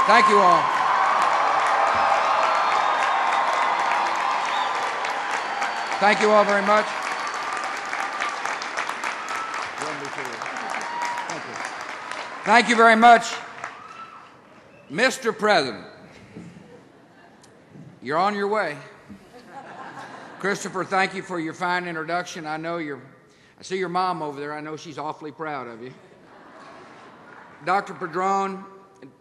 Thank you all. Thank you all very much. Thank you very much. Mr. President, you're on your way. Christopher, thank you for your fine introduction. I see your mom over there. I know she's awfully proud of you. Dr. Padron,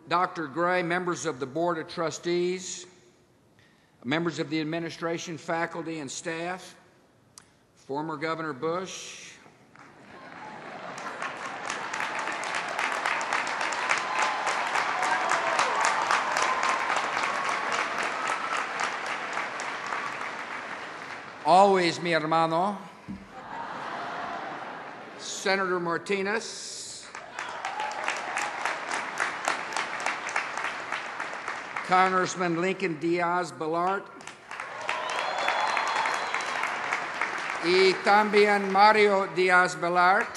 Dr. Gray, members of the Board of Trustees, members of the administration, faculty, and staff, former Governor Bush, always mi hermano, Senator Martinez, Congressman Lincoln Diaz-Balart, y también Mario Diaz-Balart,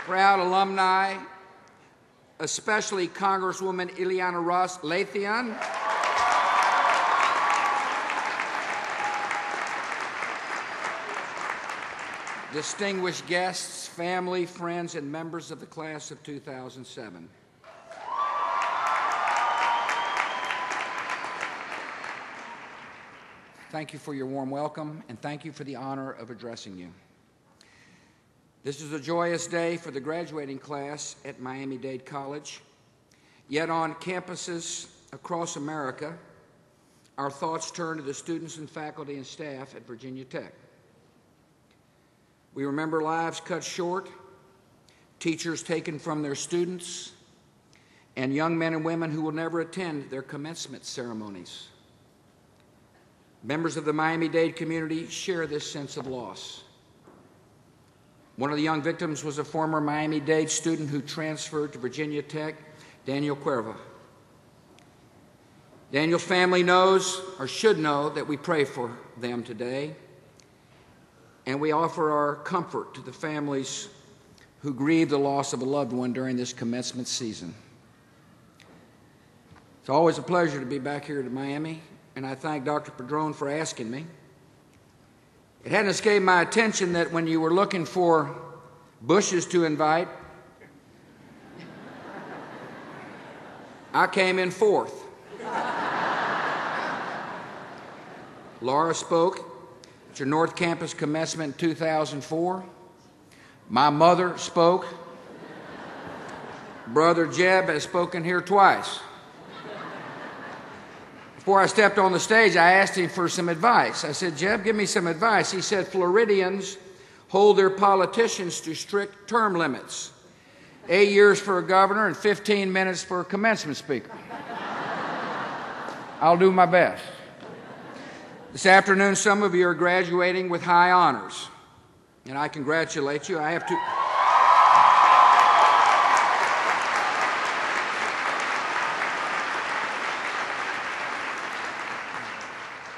proud alumni, especially Congresswoman Ileana Ross-Lathian, distinguished guests, family, friends, and members of the class of 2007. Thank you for your warm welcome, and thank you for the honor of addressing you. This is a joyous day for the graduating class at Miami-Dade College. Yet on campuses across America, our thoughts turn to the students and faculty and staff at Virginia Tech. We remember lives cut short, teachers taken from their students, and young men and women who will never attend their commencement ceremonies. Members of the Miami-Dade community share this sense of loss. One of the young victims was a former Miami-Dade student who transferred to Virginia Tech, Daniel Cuerva. Daniel's family knows, or should know, that we pray for them today. And we offer our comfort to the families who grieve the loss of a loved one during this commencement season. It's always a pleasure to be back here to Miami, and I thank Dr. Padron for asking me. It hadn't escaped my attention that when you were looking for bushes to invite, I came in fourth. Laura spoke at your North Campus commencement in 2004. My mother spoke. Brother Jeb has spoken here twice. Before I stepped on the stage, I asked him for some advice. I said, Jeb, give me some advice. He said, Floridians hold their politicians to strict term limits. 8 years for a governor and 15 minutes for a commencement speaker. I'll do my best. This afternoon, some of you are graduating with high honors, and I congratulate you. I have to.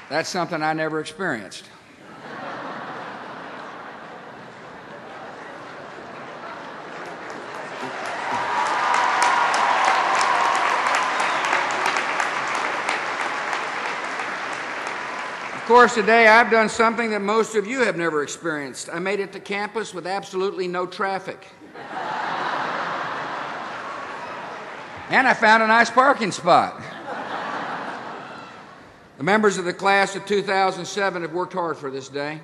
That's something I never experienced. Of course, today I've done something that most of you have never experienced. I made it to campus with absolutely no traffic. And I found a nice parking spot. The members of the class of 2007 have worked hard for this day.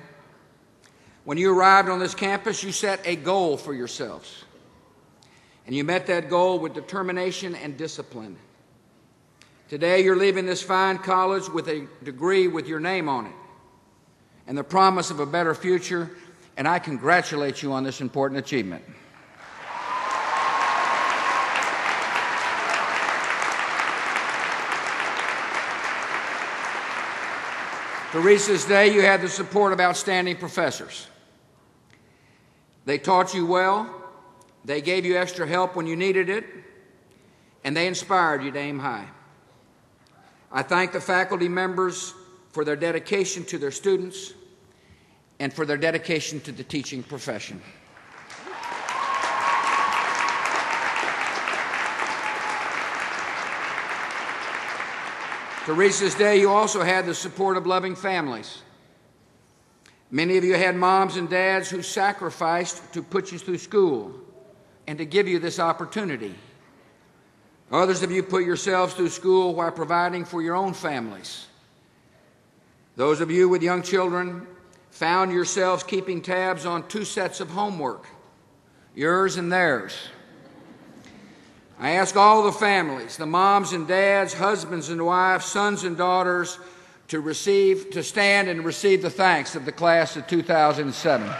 When you arrived on this campus, you set a goal for yourselves. And you met that goal with determination and discipline. Today, you're leaving this fine college with a degree with your name on it and the promise of a better future, and I congratulate you on this important achievement. To reach this day, you had the support of outstanding professors. They taught you well, they gave you extra help when you needed it, and they inspired you to aim high. I thank the faculty members for their dedication to their students and for their dedication to the teaching profession. To reach this day, you also had the support of loving families. Many of you had moms and dads who sacrificed to put you through school and to give you this opportunity. Others of you put yourselves through school while providing for your own families. Those of you with young children found yourselves keeping tabs on 2 sets of homework, yours and theirs. I ask all the families, the moms and dads, husbands and wives, sons and daughters, to stand and receive the thanks of the class of 2007.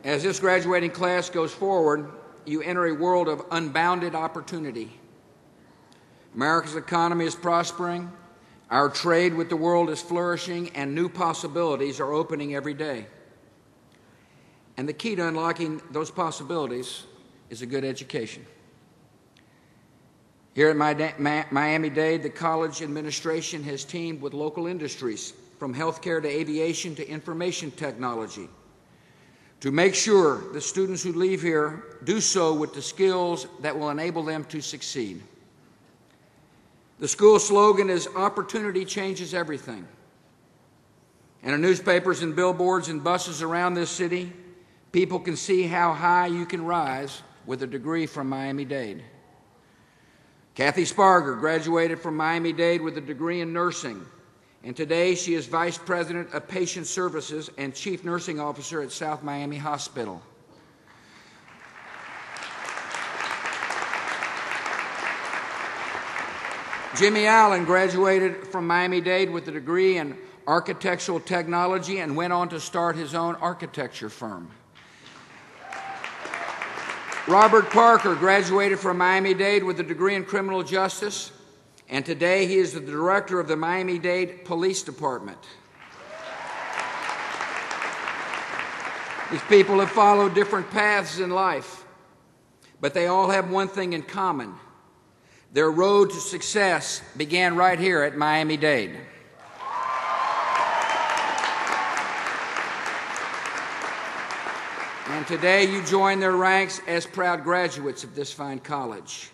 As this graduating class goes forward, you enter a world of unbounded opportunity. America's economy is prospering, our trade with the world is flourishing, and new possibilities are opening every day. And the key to unlocking those possibilities is a good education. Here at Miami-Dade, the college administration has teamed with local industries, from healthcare to aviation to information technology, to make sure the students who leave here do so with the skills that will enable them to succeed. The school slogan is "Opportunity changes everything." And in newspapers and billboards and buses around this city, people can see how high you can rise with a degree from Miami-Dade. Kathy Sparger graduated from Miami-Dade with a degree in nursing, and today she is Vice President of Patient Services and Chief Nursing Officer at South Miami Hospital. Jimmy Allen graduated from Miami-Dade with a degree in architectural technology and went on to start his own architecture firm. Robert Parker graduated from Miami-Dade with a degree in criminal justice, and today he is the director of the Miami-Dade Police Department. These people have followed different paths in life, but they all have one thing in common. Their road to success began right here at Miami-Dade. And today you join their ranks as proud graduates of this fine college.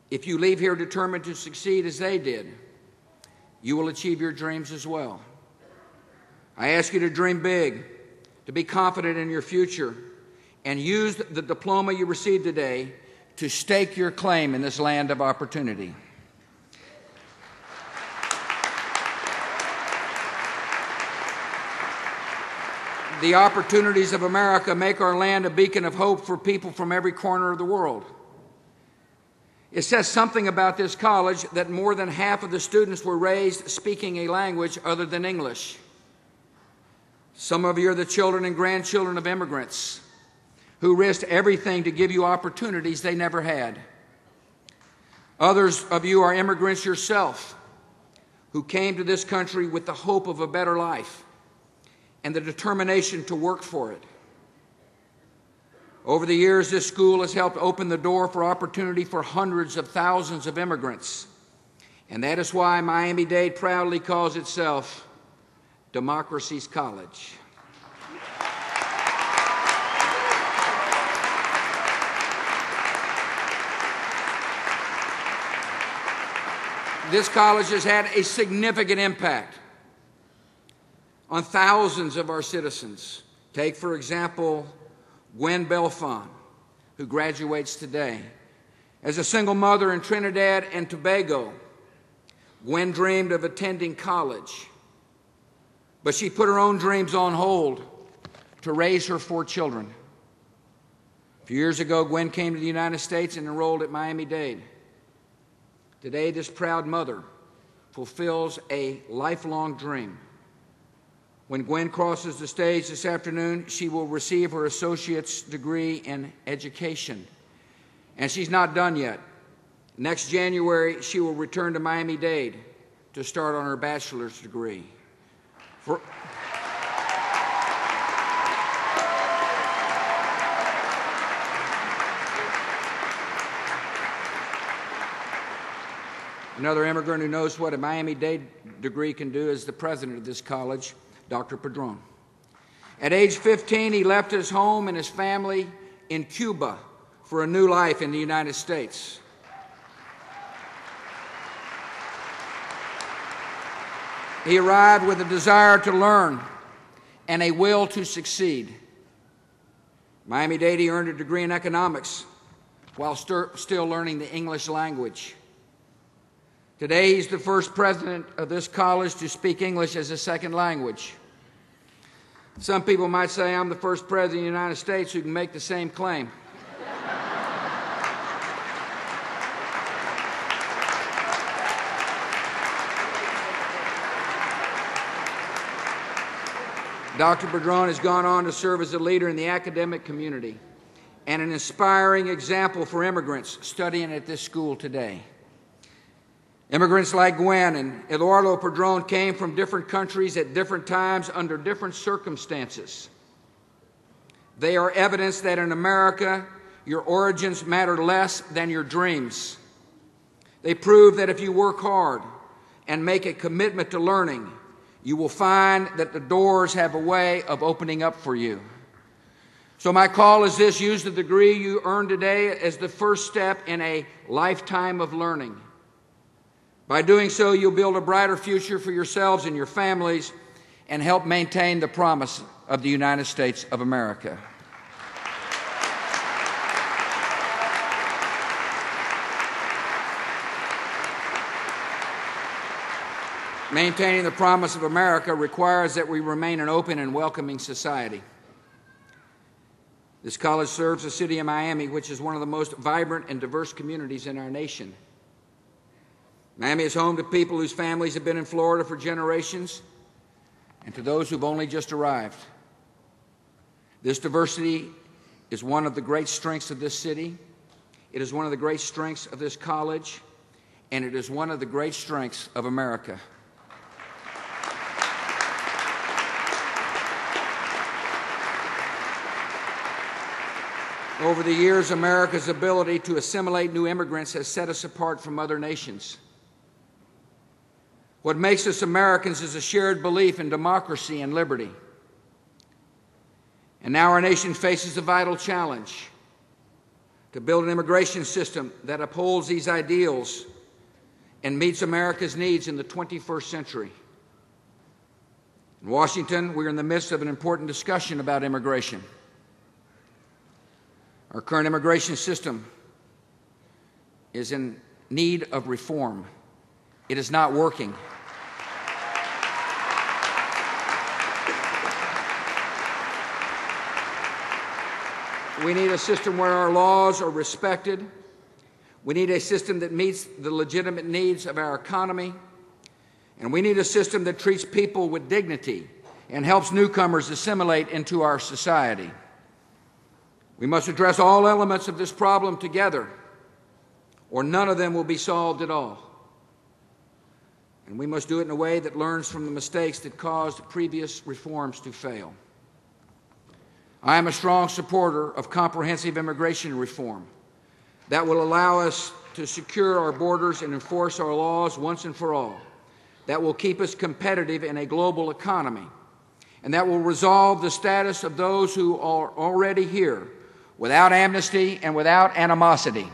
If you leave here determined to succeed as they did, you will achieve your dreams as well. I ask you to dream big, to be confident in your future, and use the diploma you received today to stake your claim in this land of opportunity. The opportunities of America make our land a beacon of hope for people from every corner of the world. It says something about this college that more than half of the students were raised speaking a language other than English. Some of you are the children and grandchildren of immigrants who risked everything to give you opportunities they never had. Others of you are immigrants yourself who came to this country with the hope of a better life and the determination to work for it. Over the years, this school has helped open the door for opportunity for hundreds of thousands of immigrants. And that is why Miami-Dade proudly calls itself Democracy's College. This college has had a significant impact on thousands of our citizens. Take, for example, Gwen Belfon, who graduates today. As a single mother in Trinidad and Tobago, Gwen dreamed of attending college, but she put her own dreams on hold to raise her 4 children. A few years ago, Gwen came to the United States and enrolled at Miami-Dade. Today, this proud mother fulfills a lifelong dream. When Gwen crosses the stage this afternoon, she will receive her associate's degree in education. And she's not done yet. Next January, she will return to Miami-Dade to start on her bachelor's degree. Another immigrant who knows what a Miami-Dade degree can do is the president of this college, Dr. Padron. At age 15, he left his home and his family in Cuba for a new life in the United States. He arrived with a desire to learn and a will to succeed. Miami-Dade, he earned a degree in economics while still learning the English language. Today, he's the first president of this college to speak English as a second language. Some people might say I'm the first president of the United States who can make the same claim. Dr. Padron has gone on to serve as a leader in the academic community and an inspiring example for immigrants studying at this school today. Immigrants like Gwen and Eduardo Padron came from different countries at different times under different circumstances. They are evidence that in America, your origins matter less than your dreams. They prove that if you work hard and make a commitment to learning, you will find that the doors have a way of opening up for you. So my call is this: use the degree you earned today as the first step in a lifetime of learning. By doing so, you'll build a brighter future for yourselves and your families and help maintain the promise of the United States of America. Maintaining the promise of America requires that we remain an open and welcoming society. This college serves the city of Miami, which is one of the most vibrant and diverse communities in our nation. Miami is home to people whose families have been in Florida for generations and to those who've only just arrived. This diversity is one of the great strengths of this city. It is one of the great strengths of this college, and it is one of the great strengths of America. Over the years, America's ability to assimilate new immigrants has set us apart from other nations. What makes us Americans is a shared belief in democracy and liberty. And now our nation faces a vital challenge to build an immigration system that upholds these ideals and meets America's needs in the 21st century. In Washington, we're in the midst of an important discussion about immigration. Our current immigration system is in need of reform. It is not working. We need a system where our laws are respected. We need a system that meets the legitimate needs of our economy. And we need a system that treats people with dignity and helps newcomers assimilate into our society. We must address all elements of this problem together, or none of them will be solved at all. And we must do it in a way that learns from the mistakes that caused previous reforms to fail. I am a strong supporter of comprehensive immigration reform that will allow us to secure our borders and enforce our laws once and for all, that will keep us competitive in a global economy, and that will resolve the status of those who are already here without amnesty and without animosity.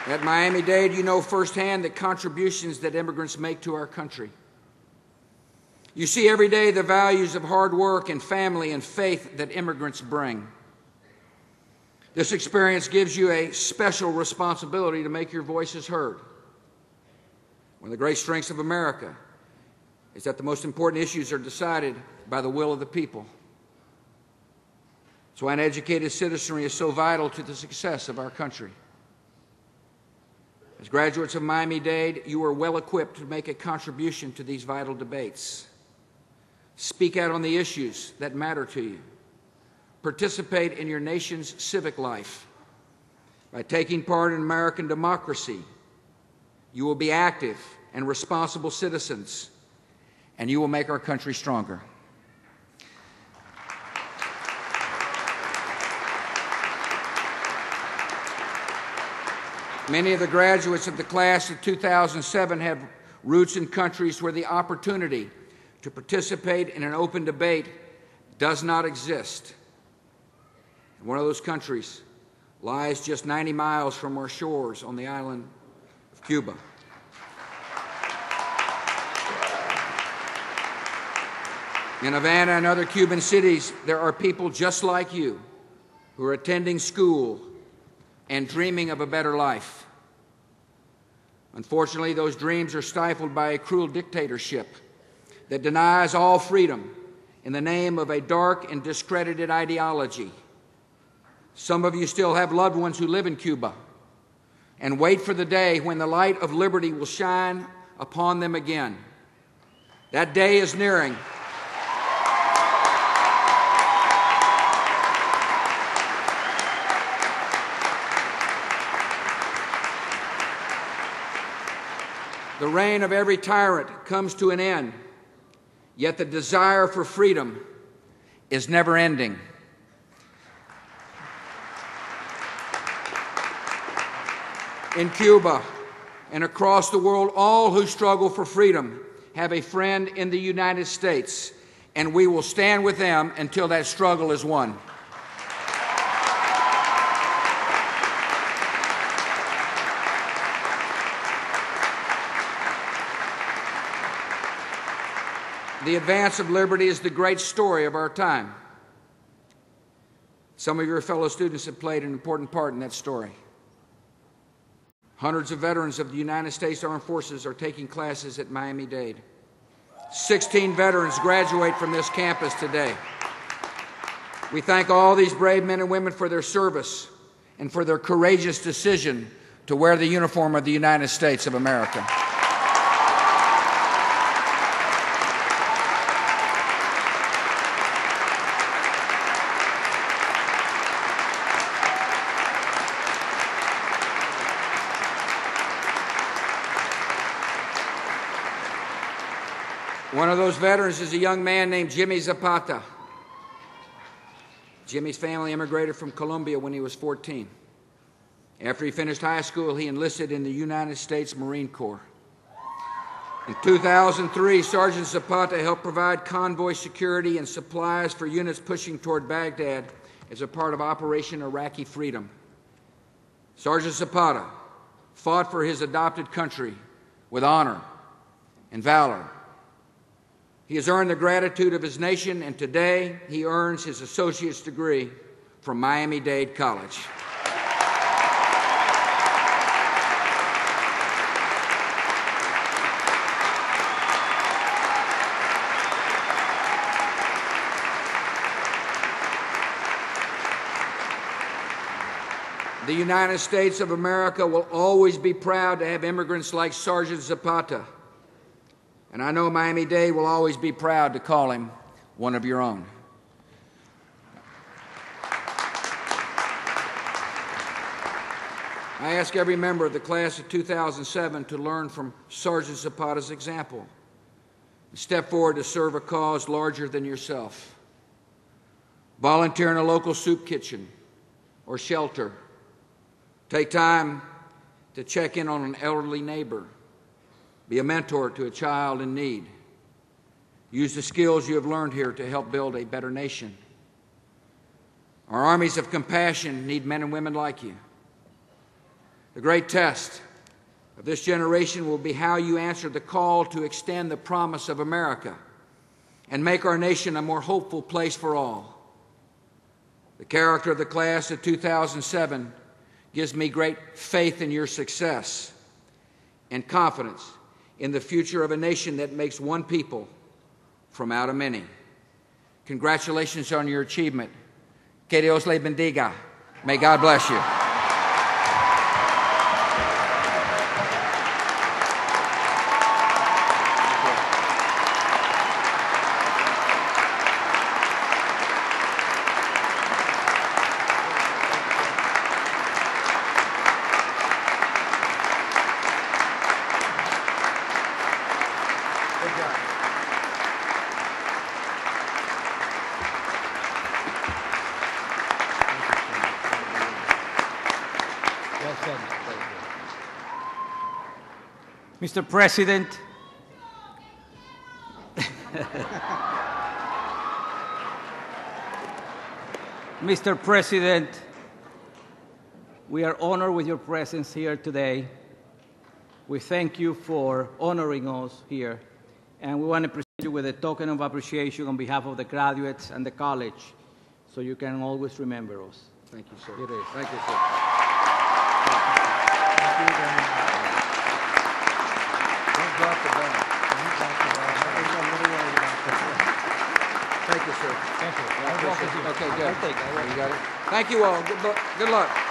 At Miami-Dade, you know firsthand the contributions that immigrants make to our country. You see every day the values of hard work and family and faith that immigrants bring. This experience gives you a special responsibility to make your voices heard. One of the great strengths of America is that the most important issues are decided by the will of the people. That's why an educated citizenry is so vital to the success of our country. As graduates of Miami-Dade, you are well equipped to make a contribution to these vital debates. Speak out on the issues that matter to you. Participate in your nation's civic life. By taking part in American democracy, you will be active and responsible citizens, and you will make our country stronger. Many of the graduates of the class of 2007 have roots in countries where the opportunity to participate in an open debate does not exist. And one of those countries lies just 90 miles from our shores on the island of Cuba. In Havana and other Cuban cities, there are people just like you who are attending school and dreaming of a better life. Unfortunately, those dreams are stifled by a cruel dictatorship that denies all freedom in the name of a dark and discredited ideology. Some of you still have loved ones who live in Cuba and wait for the day when the light of liberty will shine upon them again. That day is nearing. The reign of every tyrant comes to an end, yet the desire for freedom is never ending. In Cuba and across the world, all who struggle for freedom have a friend in the United States, and we will stand with them until that struggle is won. The advance of liberty is the great story of our time. Some of your fellow students have played an important part in that story. Hundreds of veterans of the United States Armed Forces are taking classes at Miami-Dade. 16 veterans graduate from this campus today. We thank all these brave men and women for their service and for their courageous decision to wear the uniform of the United States of America. One of those veterans is a young man named Jimmy Zapata. Jimmy's family immigrated from Colombia when he was 14. After he finished high school, he enlisted in the United States Marine Corps. In 2003, Sergeant Zapata helped provide convoy security and supplies for units pushing toward Baghdad as a part of Operation Iraqi Freedom. Sergeant Zapata fought for his adopted country with honor and valor. He has earned the gratitude of his nation, and today he earns his associate's degree from Miami-Dade College. The United States of America will always be proud to have immigrants like Sergeant Zapata. And I know Miami-Dade will always be proud to call him one of your own. I ask every member of the class of 2007 to learn from Sergeant Zapata's example and step forward to serve a cause larger than yourself. Volunteer in a local soup kitchen or shelter. Take time to check in on an elderly neighbor. Be a mentor to a child in need. Use the skills you have learned here to help build a better nation. Our armies of compassion need men and women like you. The great test of this generation will be how you answer the call to extend the promise of America and make our nation a more hopeful place for all. The character of the class of 2007 gives me great faith in your success and confidence in the future of a nation that makes one people from out of many. Congratulations on your achievement. Que Dios le bendiga. May God bless you. Mr. President, Mr. President, we are honored with your presence here today. We thank you for honoring us here, and we want to present you with a token of appreciation on behalf of the graduates and the college, so you can always remember us. Thank you, sir. It is. Thank you, sir. Thank you very much. Don't drop the ball. Thank you, sir. Thank you. Okay, good. I'll take it. You got it. Thank you all. Good luck.